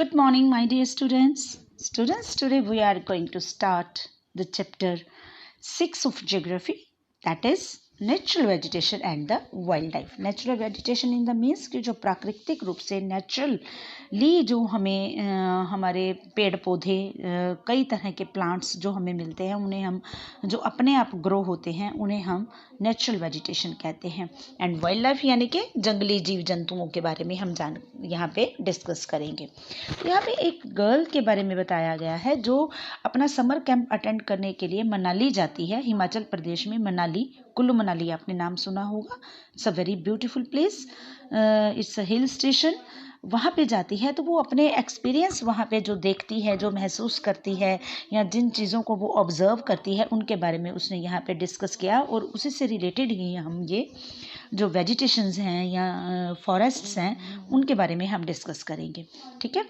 Good morning, my dear students. Students, today we are going to start the chapter 6 of geography, that is natural vegetation and the wildlife. Natural vegetation in the means कि जो प्राकृतिक रूप से naturally जो हमें हमारे पेड़ पौधे कई तरह के प्लांट्स जो हमें मिलते हैं उन्हें हम जो अपने आप ग्रो होते हैं उन्हें हम नेचुरल वेजिटेशन कहते हैं. एंड वाइल्ड लाइफ यानी कि जंगली जीव जंतुओं के बारे में हम यहाँ पे डिस्कस करेंगे. तो यहाँ पे एक गर्ल के बारे में बताया गया है जो अपना समर कैंप अटेंड करने के लिए मनाली जाती है. हिमाचल प्रदेश में मनाली, कुल्लू मनाली आपने नाम सुना होगा. It's a very beautiful place. It's a hill station. वहाँ पे जाती है तो वो अपने एक्सपीरियंस वहाँ पे जो देखती है, जो महसूस करती है या जिन चीज़ों को वो ऑब्ज़र्व करती है उनके बारे में उसने यहाँ पे डिस्कस किया और उसी से रिलेटेड ही हम ये जो वेजिटेशंस हैं या फॉरेस्ट्स हैं उनके बारे में हम डिस्कस करेंगे. ठीक है.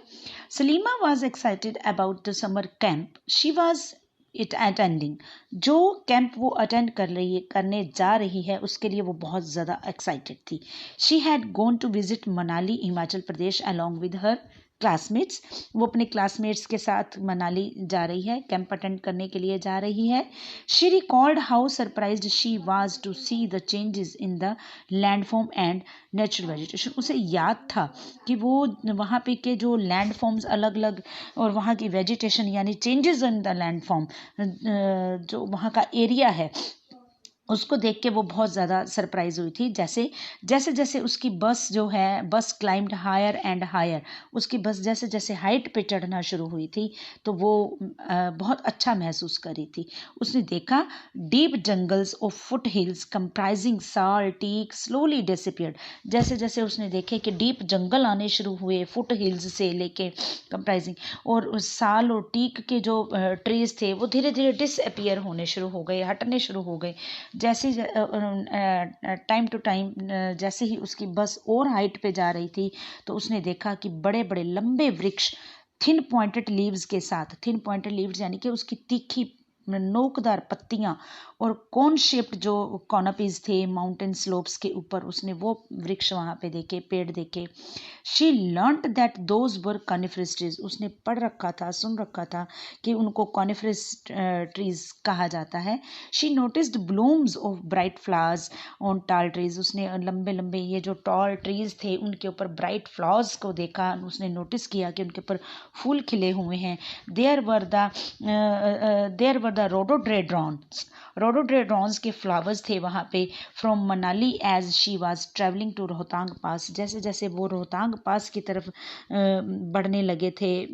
Salima was excited about the summer camp she was it attending. जो कैंप वो अटेंड करने जा रही है उसके लिए वो बहुत ज़्यादा एक्साइटेड थी. She had gone to visit Manali, Himachal Pradesh, along with her classmates. वो अपने क्लासमेट्स के साथ मनाली जा रही है, कैंप अटेंड करने के लिए जा रही है. She record how surprised she was to see the changes in the landform and natural vegetation. उसे याद था कि वो वहाँ पे के जो लैंडफॉर्म्स अलग अलग और वहाँ की वेजिटेशन यानी चेंजेस इन द लैंडफॉर्म जो वहाँ का एरिया है उसको देख के वो बहुत ज़्यादा सरप्राइज हुई थी. जैसे जैसे उसकी बस जो है बस क्लाइम्ड हायर एंड हायर, उसकी बस जैसे जैसे हाइट पे चढ़ना शुरू हुई थी तो वो बहुत अच्छा महसूस कर रही थी. उसने देखा deep jungles of foot hills comprising साल टीक स्लोली डिसअपीयर्ड. जैसे जैसे उसने देखे कि डीप जंगल आने शुरू हुए फुट हिल्स से लेके कंप्राइजिंग, और साल और टीक के जो ट्रीज थे वो धीरे धीरे डिसअपीयर होने शुरू हो गए, हटने शुरू हो गए. जैसे टाइम टू टाइम जैसे ही उसकी बस और हाइट पे जा रही थी तो उसने देखा कि बड़े बड़े लंबे वृक्ष थिन पॉइंटेड लीव्स के साथ, थिन पॉइंटेड लीव्स यानी कि उसकी तीखी नोकदार पत्तियां और कोन शेप्ड जो कॉनपीज थे माउंटेन स्लोप्स के ऊपर, उसने वो वृक्ष वहाँ पे देखे, पेड़ देखे. She learned that those were coniferous trees. उसने पढ़ रखा था, सुन रखा था कि उनको कॉनिफरस ट्रीज कहा जाता है. She noticed blooms of bright flowers on tall trees. उसने लंबे लंबे ये जो टॉल ट्रीज थे उनके ऊपर ब्राइट फ्लावर्स को देखा, उसने नोटिस किया कि उनके ऊपर फूल खिले हुए हैं. देयर वर द रोडोडेंड्रॉन्स के फ्लावर्स थे वहाँ पे. From Manali as she was travelling to Rohtang pass. जैसे जैसे वो रोहतांग पास की तरफ बढ़ने लगे थे,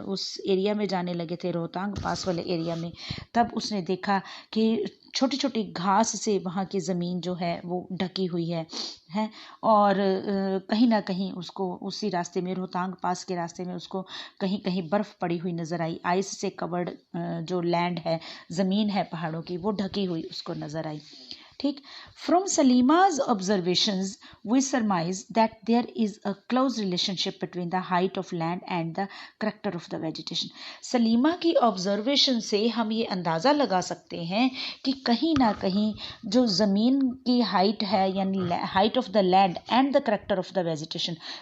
उस एरिया में जाने लगे थे, रोहतांग पास वाले एरिया में, तब उसने देखा कि छोटी छोटी घास से वहाँ की ज़मीन जो है वो ढकी हुई है और कहीं ना कहीं उसको उसी रास्ते में, रोहतांग पास के रास्ते में उसको कहीं कहीं बर्फ़ पड़ी हुई नज़र आई. आइस से कवर्ड जो लैंड है, ज़मीन है पहाड़ों की, वो ढकी हुई उसको नज़र आई. ठीक. From Salima's observations we summarise that there is a close relationship between the height of land and the character of the vegetation. Salima की ऑब्जर्वेशन से हम ये अंदाज़ा लगा सकते हैं कि कहीं ना कहीं जो ज़मीन की हाइट है यानी height of the land and the character of the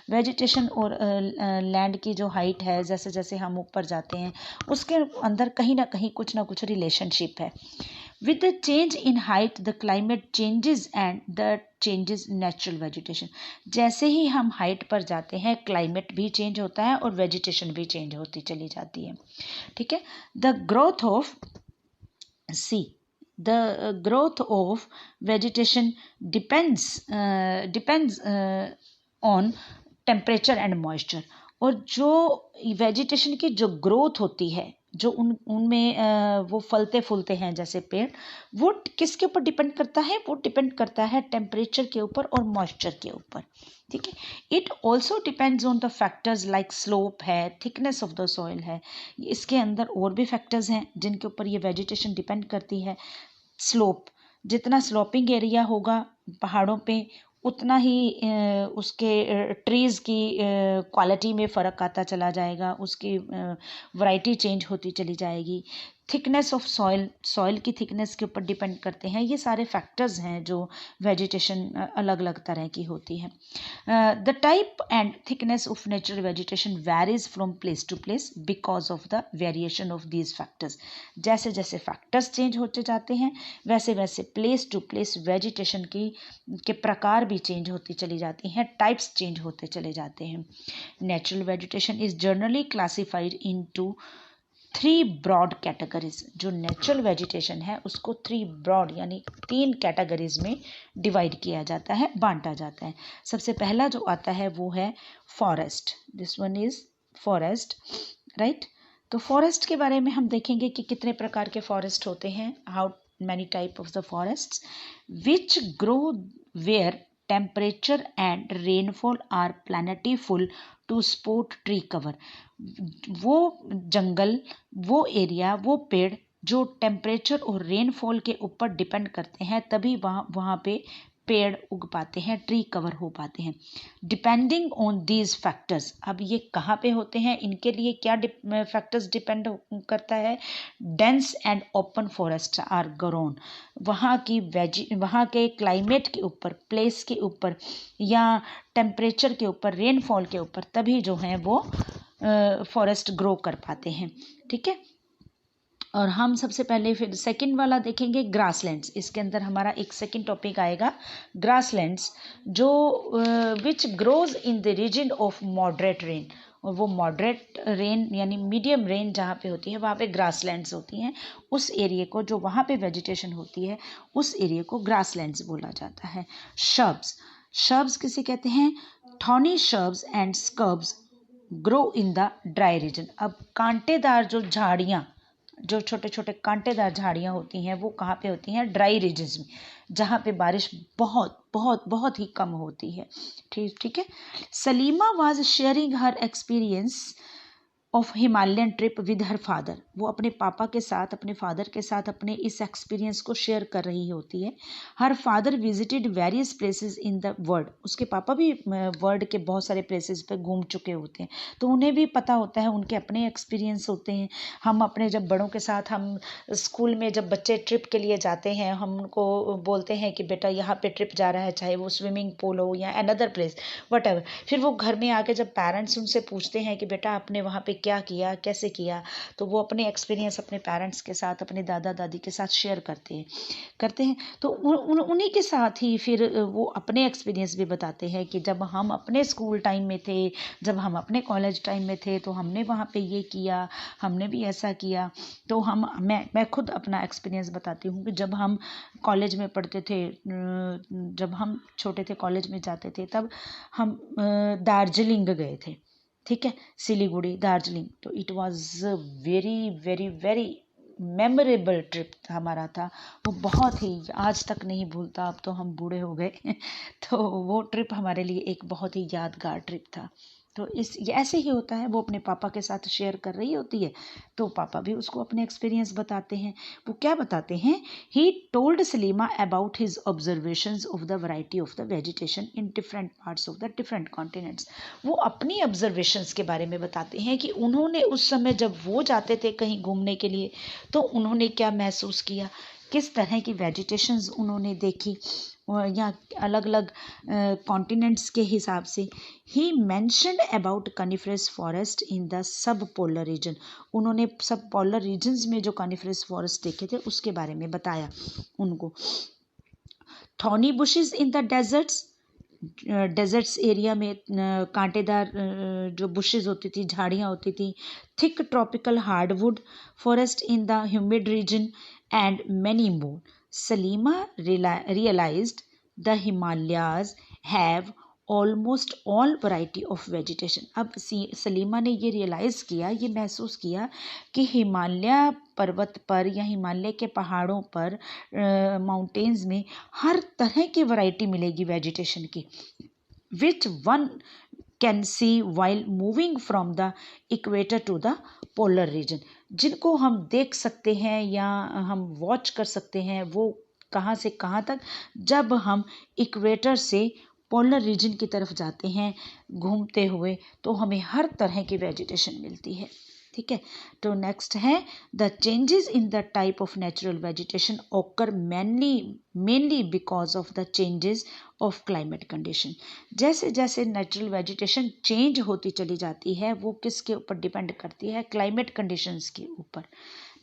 vegetation और लैंड की जो हाइट है, जैसे जैसे हम ऊपर जाते हैं उसके अंदर कहीं ना कुछ रिलेशनशिप है. With the change in height, the climate changes and the changes natural vegetation. जैसे ही हम हाइट पर जाते हैं क्लाइमेट भी चेंज होता है और वेजिटेशन भी चेंज होती चली जाती है. ठीक है. The growth of vegetation depends on temperature and moisture. और जो वेजिटेशन की जो ग्रोथ होती है, जो उनमें वो फलते फूलते हैं जैसे पेड़, वो किसके ऊपर डिपेंड करता है? वो डिपेंड करता है टेम्परेचर के ऊपर और मॉइस्चर के ऊपर. ठीक है. It also depends on the factors like slope है, थिकनेस ऑफ द सॉइल है. इसके अंदर और भी फैक्टर्स हैं जिनके ऊपर ये वेजिटेशन डिपेंड करती है. स्लोप, जितना स्लोपिंग एरिया होगा पहाड़ों पे उतना ही उसके ट्रीज़ की क्वालिटी में फ़र्क आता चला जाएगा, उसकी वैरायटी चेंज होती चली जाएगी. थिकनेस ऑफ सॉइल, सॉइल की थिकनेस के ऊपर डिपेंड करते हैं। ये सारे फैक्टर्स हैं जो वेजिटेशन अलग अलग तरह की होती है। The type and thickness of natural vegetation varies from place to place because of the variation of these factors. जैसे जैसे फैक्टर्स चेंज होते जाते हैं वैसे वैसे प्लेस टू प्लेस वेजिटेशन के प्रकार भी चेंज होती चली जाती हैं, टाइप्स चेंज होते चले जाते हैं। Natural vegetation is generally classified into 3 broad categories. जो नेचुरल वेजिटेशन है उसको 3 ब्रॉड यानी 3 कैटेगरीज में डिवाइड किया जाता है, बांटा जाता है। सबसे पहला जो आता है वो है forest. This one is forest, right. तो फॉरेस्ट के बारे में हम देखेंगे कि कितने प्रकार के फॉरेस्ट होते हैं, how many type of the forest, which grow where temperature and rainfall are plentiful to support tree cover. वो जंगल, वो एरिया, वो पेड़ जो टेम्परेचर और रेनफॉल के ऊपर डिपेंड करते हैं तभी वहाँ पे पेड़ उग पाते हैं, ट्री कवर हो पाते हैं। डिपेंडिंग ऑन दीज फैक्टर्स, अब ये कहाँ पे होते हैं, इनके लिए क्या फैक्टर्स डिपेंड करता है। Dense and open forest are grown. वहाँ के क्लाइमेट के ऊपर, प्लेस के ऊपर या टेम्परेचर के ऊपर, रेनफॉल के ऊपर तभी जो हैं वो फॉरेस्ट ग्रो कर पाते हैं, ठीक है। और हम सबसे पहले फिर सेकंड वाला देखेंगे ग्रासलैंड्स। इसके अंदर हमारा एक सेकंड टॉपिक आएगा ग्रासलैंड्स, जो which grows in the region of moderate rain. और वो मॉडरेट रेन यानी मीडियम रेन जहाँ पे होती है वहाँ पे ग्रासलैंड्स होती हैं। उस एरिया को, जो वहाँ पे वेजिटेशन होती है उस एरिया को ग्रासलैंड्स बोला जाता है। शर्ब्स, शर्ब्स किसे कहते हैं, thorny shrubs and scrubs grow in the dry region. अब कांटेदार जो झाड़ियाँ, जो छोटे छोटे कांटेदार झाड़ियाँ होती हैं वो कहाँ पे होती हैं, ड्राई रीजन्स में, जहाँ पे बारिश बहुत बहुत बहुत ही कम होती है, ठीक है। Salima was sharing her experience of Himalayan trip with her father. वो अपने पापा के साथ, अपने फादर के साथ अपने इस एक्सपीरियंस को शेयर कर रही होती है। Her father visited various places in the world. उसके पापा भी वर्ल्ड के बहुत सारे प्लेसेस पे घूम चुके होते हैं, तो उन्हें भी पता होता है, उनके अपने एक्सपीरियंस होते हैं। हम अपने जब बड़ों के साथ, हम स्कूल में जब बच्चे ट्रिप के लिए जाते हैं, हम उनको बोलते हैं कि बेटा यहाँ पे ट्रिप जा रहा है, चाहे वो स्विमिंग पूल हो या अनदर प्लेस, वट। फिर वो घर में आके जब पेरेंट्स उनसे पूछते हैं कि बेटा आपने वहाँ पे क्या किया, कैसे किया, तो वो अपने एक्सपीरियंस अपने पेरेंट्स के साथ, अपने दादा दादी के साथ शेयर करते हैं। तो उन्हीं के साथ ही फिर वो अपने एक्सपीरियंस भी बताते हैं कि जब हम अपने स्कूल टाइम में थे, जब हम अपने कॉलेज टाइम में थे, तो हमने वहाँ पे ये किया, हमने भी ऐसा किया। तो मैं खुद अपना एक्सपीरियंस बताती हूँ कि जब हम कॉलेज में पढ़ते थे, जब हम छोटे थे कॉलेज में जाते थे, तब हम दार्जिलिंग गए थे, ठीक है, सिलीगुड़ी, दार्जिलिंग। तो it was very very very memorable trip हमारा था। वो बहुत ही, आज तक नहीं भूलता, अब तो हम बूढ़े हो गए तो वो ट्रिप हमारे लिए एक बहुत ही यादगार ट्रिप था। तो ये ऐसे ही होता है, वो अपने पापा के साथ शेयर कर रही होती है, तो पापा भी उसको अपने एक्सपीरियंस बताते हैं। वो क्या बताते हैं, he told Salima about his observations of the variety of the vegetation in different parts of the different continents. वो अपनी ऑब्जर्वेशंस के बारे में बताते हैं कि उन्होंने उस समय जब वो जाते थे कहीं घूमने के लिए, तो उन्होंने क्या महसूस किया, किस तरह की वेजिटेशंस उन्होंने देखी, या अलग अलग कॉन्टिनेंट्स के हिसाब से। He mentioned about coniferous forest in the sub polar region. उन्होंने सब पोलर रीजन्स में जो कनिफरस फॉरेस्ट देखे थे उसके बारे में बताया उनको। Thorny bushes in the deserts, deserts area में कांटेदार जो बुशेस होती थी, झाड़ियाँ होती थी। Thick tropical hardwood forest in the humid region and many more. Salima realized the Himalayas have almost all variety of vegetation। अब सलीमा ने ये रियलाइज़ किया, ये महसूस किया कि हिमालय पर्वत पर या हिमालय के पहाड़ों पर, माउंटेन्स में हर तरह की वैरायटी मिलेगी वेजिटेशन की, which one can see while moving from the equator to the polar region. जिनको हम देख सकते हैं या हम वॉच कर सकते हैं, वो कहाँ से कहाँ तक, जब हम इक्वेटर से पोलर रीजन की तरफ जाते हैं घूमते हुए, तो हमें हर तरह की वेजिटेशन मिलती है। ठीक है। तो नेक्स्ट है the changes in the type of natural vegetation occur mainly because of the changes of climate condition. जैसे जैसे नेचुरल वेजिटेशन चेंज होती चली जाती है वो किसके ऊपर डिपेंड करती है, क्लाइमेट कंडीशंस के ऊपर।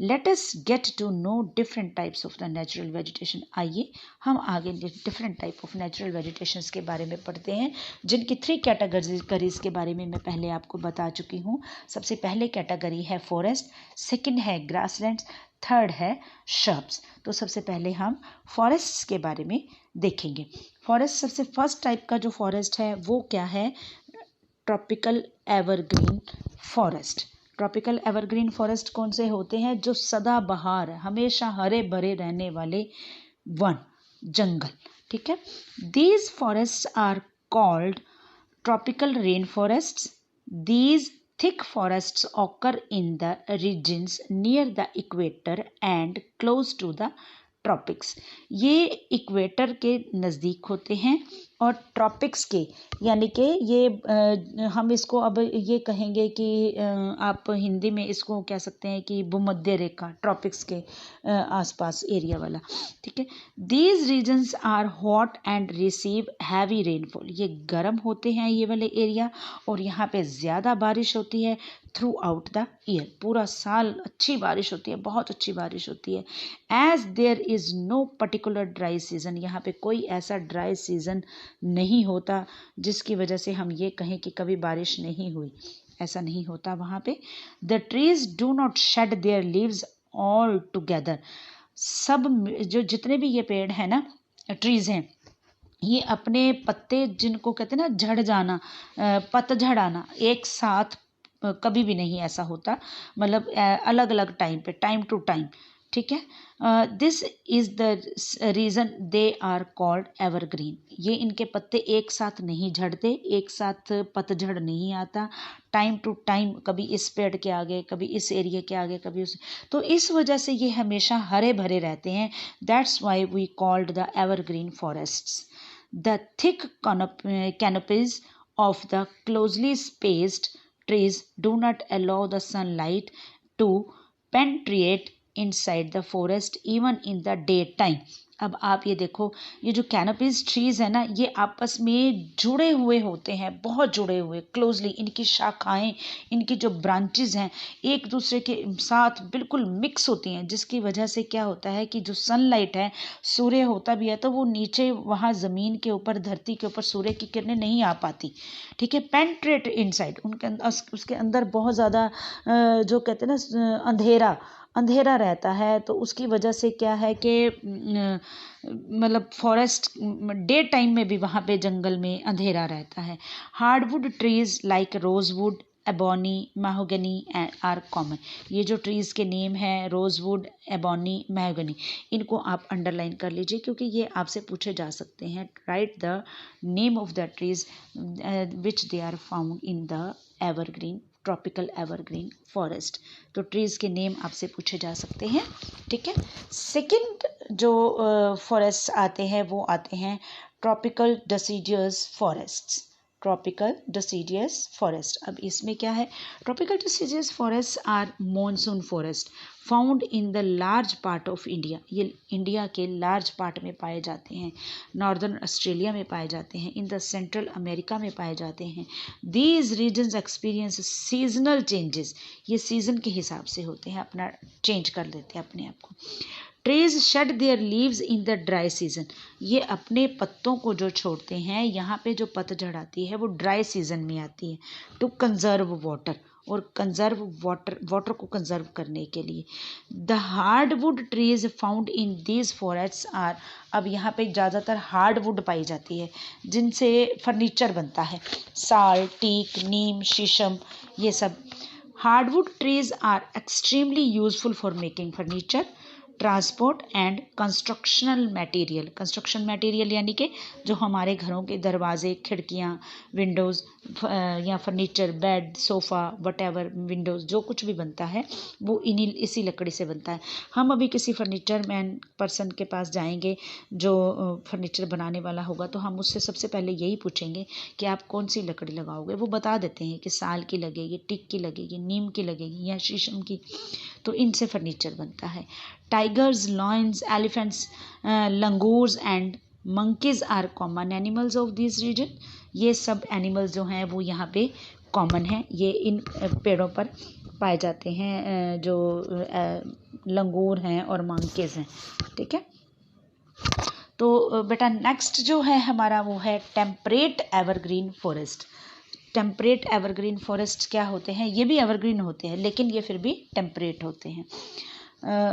Let us get to know different types of the natural vegetation. आइए हम आगे different type of natural vegetations के बारे में पढ़ते हैं, जिनकी 3 कैटेगरीज के बारे में मैं पहले आपको बता चुकी हूँ। सबसे पहले कैटेगरी है फॉरेस्ट, सेकंड है ग्रासलैंड्स, थर्ड है श्रब्स। तो सबसे पहले हम फॉरेस्ट के बारे में देखेंगे। फॉरेस्ट सबसे फर्स्ट टाइप का जो फॉरेस्ट है वो क्या है, tropical evergreen forest. Tropical evergreen forest कौन से होते हैं, जो सदाबहार हमेशा हरे भरे रहने वाले वन जंगल, ठीक है। These forests are called tropical rain forests. These thick forests occur in the regions near the equator and close to the tropics. ये इक्वेटर के नज़दीक होते हैं और ट्रॉपिक्स के, यानी कि ये हम इसको अब ये कहेंगे कि आप हिंदी में इसको कह सकते हैं कि भूमध्य रेखा, ट्रॉपिक्स के आसपास एरिया वाला, ठीक है। These regions are hot and receive heavy rainfall. ये गर्म होते हैं ये वाले एरिया, और यहाँ पे ज़्यादा बारिश होती है थ्रू आउट द ईयर। पूरा साल अच्छी बारिश होती है, बहुत अच्छी बारिश होती है। As there is no particular dry season, यहाँ पे कोई ऐसा ड्राई सीजन नहीं होता जिसकी वजह से हम ये कहें कि कभी बारिश नहीं हुई, ऐसा नहीं होता वहाँ पे। The trees do not shade their leaves all together. सब जो जितने भी ये पेड़ हैं ना, ट्रीज हैं, ये अपने पत्ते, जिनको कहते हैं ना झड़ जाना, पतझड़ आना, एक साथ कभी भी नहीं ऐसा होता, मतलब अलग अलग टाइम पे, टाइम टू टाइम, ठीक है। This is the reason they are called evergreen. ये इनके पत्ते एक साथ नहीं झड़ते, एक साथ पतझड़ नहीं आता, टाइम टू टाइम, कभी इस पेड़ के आगे, कभी इस एरिया के आगे, कभी उस, तो इस वजह से ये हमेशा हरे भरे रहते हैं। That's why we called the evergreen forests. The thick canopies of the closely spaced trees do not allow the sunlight to penetrate inside the forest even in the daytime। अब आप ये देखो, ये जो कैनोपीज ट्रीज है ना, ये आपस में जुड़े हुए होते हैं, बहुत जुड़े हुए क्लोजली। इनकी शाखाएं, इनकी जो ब्रांचेज हैं, एक दूसरे के साथ बिल्कुल मिक्स होती हैं, जिसकी वजह से क्या होता है कि जो सनलाइट है, सूर्य होता भी है तो वो नीचे वहाँ ज़मीन के ऊपर, धरती के ऊपर सूर्य की किरणें नहीं आ पाती, ठीक है। पेंट्रेट इनसाइड, उनके उसके अंदर बहुत ज़्यादा जो कहते हैं ना अंधेरा रहता है, तो उसकी वजह से क्या है कि मतलब फॉरेस्ट डे टाइम में भी वहाँ पे जंगल में अंधेरा रहता है। Hardwood trees like rosewood, ebony, mahogany are common. ये जो ट्रीज़ के नेम हैं, रोजवुड, एबोनी, मैहोगनी, इनको आप अंडरलाइन कर लीजिए क्योंकि ये आपसे पूछे जा सकते हैं। Write the name of the trees which they are found in the evergreen, tropical evergreen forest. तो ट्रीज़ के नेम आपसे पूछे जा सकते हैं, ठीक है। सेकंड जो फॉरेस्ट आते हैं वो आते हैं tropical deciduous forests. Tropical deciduous forest, अब इसमें क्या है, tropical deciduous forest are monsoon forest found in the large part of India. ये इंडिया के लार्ज पार्ट में पाए जाते हैं, नॉर्दर्न ऑस्ट्रेलिया में पाए जाते हैं, इन द सेंट्रल अमेरिका में पाए जाते हैं। These regions experience seasonal changes, ये सीजन के हिसाब से होते हैं, अपना चेंज कर लेते हैं अपने आप को। Trees shade their leaves in the dry season, ये अपने पत्तों को जो छोड़ते हैं, यहाँ पे जो पतझड़ आती है वो ड्राई सीजन में आती है, टू कंजर्व वाटर, और कंजर्व वाटर को कंजर्व करने के लिए। The hardwood trees found in these forests are, अब यहाँ पे ज़्यादातर हार्डवुड पाई जाती है जिनसे फर्नीचर बनता है, साल, टीक, नीम, शीशम, ये सब। Hardwood trees are extremely useful for making furniture. Transport and constructional material. Construction material यानी कि जो हमारे घरों के दरवाजे, खिड़कियाँ, विंडोज़ या furniture, bed, sofa, whatever, Windows जो कुछ भी बनता है वो इसी लकड़ी से बनता है। हम अभी किसी फर्नीचर मैन पर्सन के पास जाएंगे जो फर्नीचर बनाने वाला होगा, तो हम उससे सबसे पहले यही पूछेंगे कि आप कौन सी लकड़ी लगाओगे। वो बता देते हैं कि साल की लगेगी, टीक की लगेगी, नीम की लगेगी या शीशम की। तो इनसे फर्नीचर बनता है। Tigers, lions, elephants, langurs and monkeys are common animals of this region. ये सब एनिमल्स जो हैं वो यहाँ पे कॉमन हैं, ये इन पेड़ों पर पाए जाते हैं, जो लंगूर हैं और मंकीज हैं। ठीक है, तो बेटा नेक्स्ट जो है हमारा वो है temperate evergreen forest. Temperate evergreen forest क्या होते हैं? ये भी एवरग्रीन होते हैं लेकिन ये फिर भी टेम्परेट होते हैं।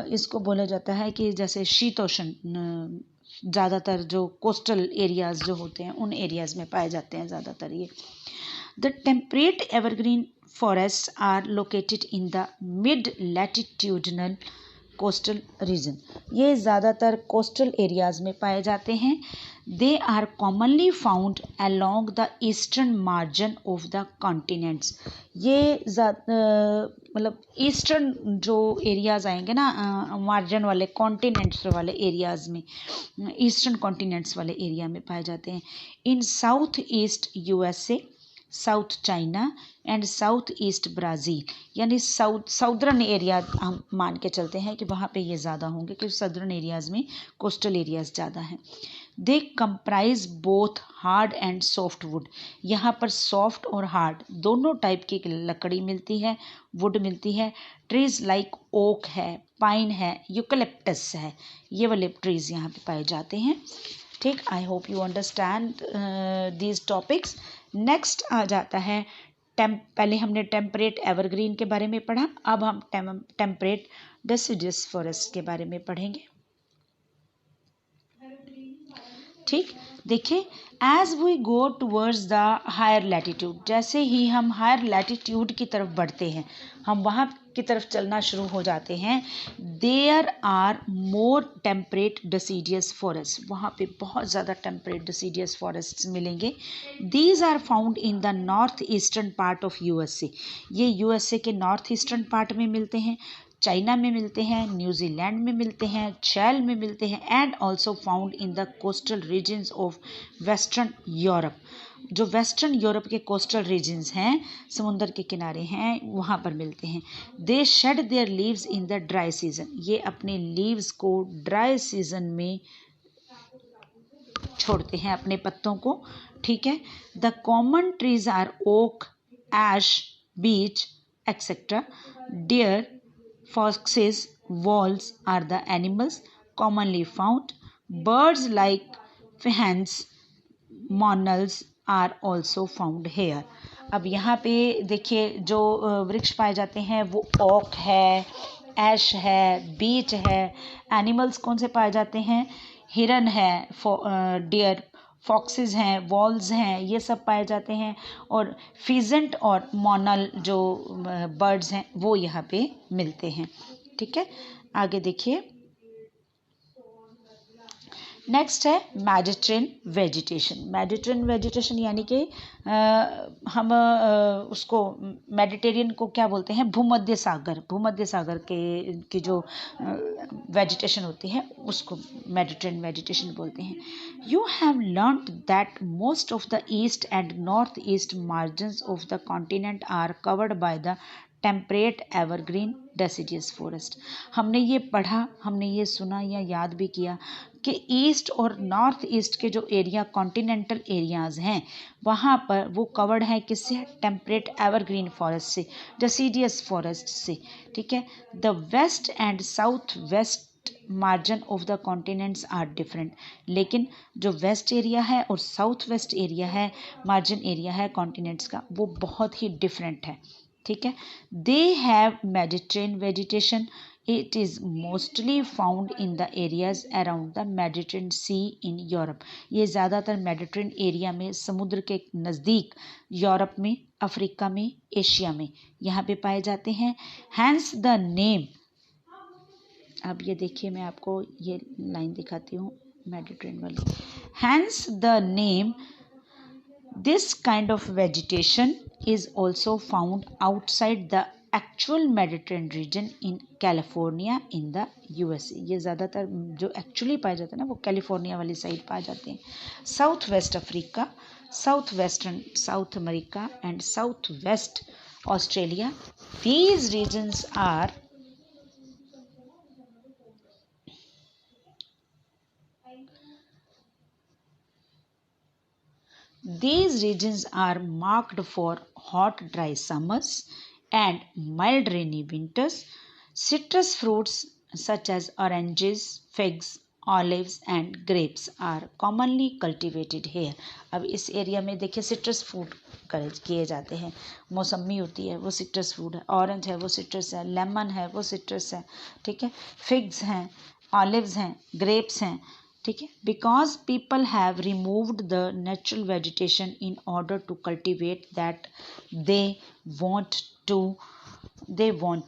इसको बोला जाता है कि जैसे शीतोष्ण, ज़्यादातर जो कोस्टल एरियाज़ जो होते हैं उन एरियाज़ में पाए जाते हैं ज़्यादातर ये। The temperate evergreen forest are located in the mid latitudinal coastal region. ये ज़्यादातर कोस्टल एरियाज़ में पाए जाते हैं। They are commonly found along the eastern margin of the continents. ये मतलब ईस्टर्न जो एरियाज़ आएंगे ना, मार्जिन वाले, कॉन्टिनेंट्स वाले एरियाज़ में, ईस्टर्न कॉन्टिनेंट्स वाले एरिया में पाए जाते हैं। In south east USA, south China and south east Brazil, यानी साउदर्न एरिया हम मान के चलते हैं कि वहाँ पे ये ज़्यादा होंगे क्योंकि सदर्न एरियाज़ में कोस्टल एरियाज़ ज़्यादा हैं। They comprise both hard and soft wood. यहाँ पर सॉफ्ट और हार्ड दोनों टाइप की लकड़ी मिलती है, वुड मिलती है। ट्रीज लाइक ओक है, पाइन है, यूकलिप्टस है, ये वाले ट्रीज यहाँ पे पाए जाते हैं। ठीक, I hope you understand these topics. Next आ जाता है पहले हमने टेम्परेट एवरग्रीन के बारे में पढ़ा, अब हम टेम्परेट डेसिडुअस फॉरेस्ट के बारे में पढ़ेंगे। ठीक, देखिए, as we go towards the higher latitude, जैसे ही हम हायर लैटिट्यूड की तरफ बढ़ते हैं, हम वहाँ की तरफ चलना शुरू हो जाते हैं, there are more temperate deciduous forest, वहाँ पे बहुत ज़्यादा टेम्परेट डेसिडियस फॉरेस्ट मिलेंगे। These are found in the north eastern part of USA. ये यूएसए के नॉर्थ ईस्टर्न पार्ट में मिलते हैं, चाइना में मिलते हैं, न्यूजीलैंड में मिलते हैं, चैल में मिलते हैं, and also found in the coastal regions of western Europe. जो वेस्टर्न यूरोप के कोस्टल रीजन्स हैं, समुंदर के किनारे हैं, वहाँ पर मिलते हैं। They shed their leaves in the dry season, ये अपने लीव्स को ड्राई सीजन में छोड़ते हैं, अपने पत्तों को। ठीक है, the common trees are oak, ash, beech etcetera. Deer, foxes, voles are the animals commonly found. Birds like fawns, monals are also found here. अब यहाँ पे देखिए जो वृक्ष पाए जाते हैं वो ओक है, ऐश है, बीच है। एनिमल्स कौन से पाए जाते हैं? हिरन है, डियर, फॉक्सेस हैं, वॉल्स हैं, ये सब पाए जाते हैं। और फिजेंट और मोनल जो बर्ड्स हैं वो यहाँ पे मिलते हैं। ठीक है, आगे देखिए, नेक्स्ट है मेडिटेरेनियन वेजिटेशन। मेडिटेरेनियन वेजिटेशन यानी कि हम उसको मेडिटेरियन को क्या बोलते हैं? भूमध्य सागर की जो वेजिटेशन होती है उसको मेडिटेरेनियन वेजिटेशन बोलते हैं। You have learned that most of the east and north east margins of the continent are covered by the temperate evergreen deciduous forest. हमने ये पढ़ा, हमने ये सुना या याद भी किया कि ईस्ट और नॉर्थ ईस्ट के जो एरिया कॉन्टिनेंटल एरियाज़ हैं वहाँ पर वो कवर्ड है किससे? टेम्परेट एवरग्रीन फॉरेस्ट से, डेसिडियस फॉरेस्ट से। ठीक है, the west and south west margin of the continents are different, लेकिन जो वेस्ट एरिया है और साउथ वेस्ट एरिया है, मार्जिन एरिया है कॉन्टिनेंट्स का, वो बहुत ही डिफरेंट है। ठीक है, they have Mediterranean vegetation. It is mostly found in the areas around the Mediterranean sea in Europe. ये ज़्यादातर मेडिटेरेनियन एरिया में, समुद्र के नज़दीक, यूरोप में, अफ्रीका में, एशिया में यहाँ पे पाए जाते हैं। हैंस द नेम अब ये देखिए, मैं आपको ये लाइन दिखाती हूँ मेडिटेरेनियन वाली. Hence the name. This kind of vegetation is also found outside the actual Mediterranean region in California in the USA. ये ज़्यादातर जो एक्चुअली पाए जाते हैं ना वो कैलिफोर्निया वाली साइड पाए जाते हैं. South west Africa, south western south America and south waste Australia. These regions are marked for hot dry summers and mild rainy winters. Citrus fruits such as oranges, figs, olives and grapes are commonly cultivated here. अब इस area में देखिए citrus fruit किए जाते हैं. मौसमी होती है वो सिट्रस फ्रूट है, ऑरेंज है वो सिट्रस है, लेमन है वो सिट्रस है, ठीक है, फिग्स हैं, ऑलिव्स हैं, ग्रेप्स हैं, ठीक है. Because people have removed the natural vegetation in order to cultivate that they want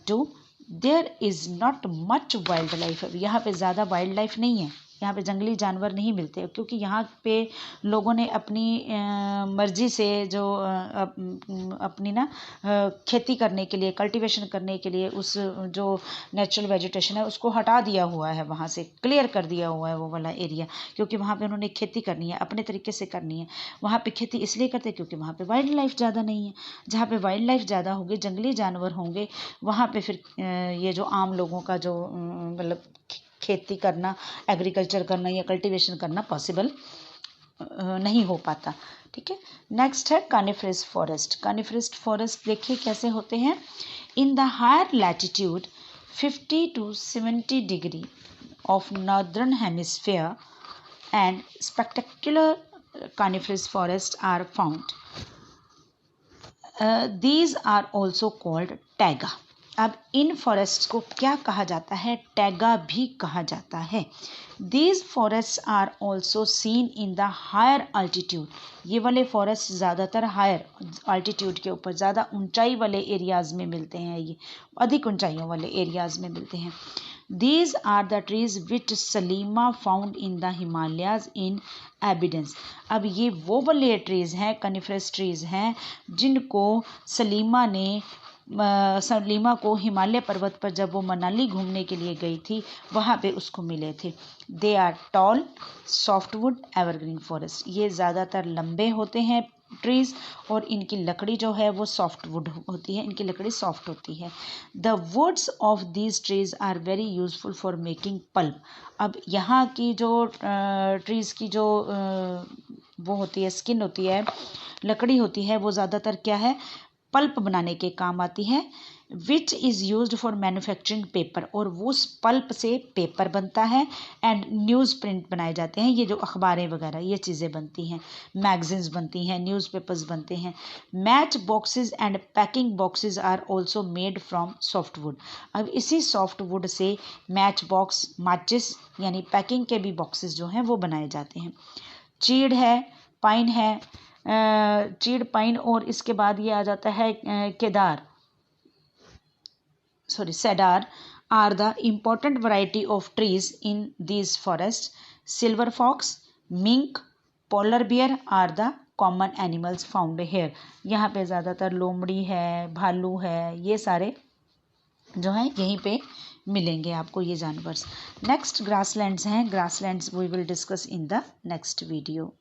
to. There is not much wild life. यहाँ पे ज़्यादा वाइल्ड लाइफ नहीं है, यहाँ पे जंगली जानवर नहीं मिलते, क्योंकि यहाँ पे लोगों ने अपनी मर्जी से जो अपनी ना खेती करने के लिए, कल्टीवेशन करने के लिए उस जो नेचुरल वेजिटेशन है उसको हटा दिया हुआ है, वहाँ से क्लियर कर दिया हुआ है वो वाला एरिया, क्योंकि वहाँ पे उन्होंने खेती करनी है, अपने तरीके से करनी है. वहाँ पे खेती इसलिए करते हैं क्योंकि वहाँ पे वाइल्ड लाइफ ज़्यादा नहीं है. जहाँ पे वाइल्ड लाइफ ज़्यादा होगी, जंगली जानवर होंगे, वहाँ पे फिर ये जो आम लोगों का जो मतलब खेती करना, एग्रीकल्चर करना या कल्टीवेशन करना पॉसिबल नहीं हो पाता, ठीक है. नेक्स्ट है कानिफरस फॉरेस्ट. कानिफरस फॉरेस्ट देखिए कैसे होते हैं. In the higher latitude 50 to 70 degree of northern hemisphere and spectacular coniferous forests are found. These are also called taiga. अब इन फॉरेस्ट को क्या कहा जाता है? टैगा भी कहा जाता है. These forest are also seen in the higher altitude. ये वाले फॉरेस्ट ज़्यादातर हायर अल्टीट्यूड के ऊपर, ज़्यादा ऊंचाई वाले एरियाज़ में मिलते हैं, ये अधिक ऊंचाइयों वाले एरियाज़ में मिलते हैं. These are the trees which Salima found in the Himalayas in abundance. अब ये वो वाले ट्रीज़ हैं, कनिफरस ट्रीज़ हैं, जिनको सलीमा को हिमालय पर्वत पर जब वो मनाली घूमने के लिए गई थी वहाँ पे उसको मिले थे. They are tall softwood evergreen forest. ये ज़्यादातर लंबे होते हैं ट्रीज़ और इनकी लकड़ी जो है वो सॉफ्टवुड होती है, इनकी लकड़ी सॉफ्ट होती है. The woods of these trees are very useful for making pulp. अब यहाँ की जो ट्रीज़ की जो वो होती है, स्किन होती है, लकड़ी होती है, वो ज़्यादातर क्या है, पल्प बनाने के काम आती है. Which is used for manufacturing paper. और वो उस पल्प से पेपर बनता है एंड न्यूज़ प्रिंट बनाए जाते हैं. ये जो अखबारें वगैरह ये चीज़ें बनती हैं, मैगजीन्स बनती हैं, न्यूज़पेपर्स बनते हैं. Match boxes and packing boxes are also made from softwood. अब इसी सॉफ्टवुड से मैच बॉक्स, माचिस यानी पैकिंग के भी बॉक्सेस जो हैं वो बनाए जाते हैं. चीड़ है, पाइन है, चीड़, पाइन, और इसके बाद ये आ जाता है cedar are the important variety of trees in these forests. Silver fox, mink, polar bear are the common animals found here. यहाँ पे ज़्यादातर लोमड़ी है, भालू है, ये सारे जो हैं यहीं पे मिलेंगे आपको ये जानवर. नेक्स्ट ग्रासलैंड्स हैं. Grasslands we will discuss in the next video.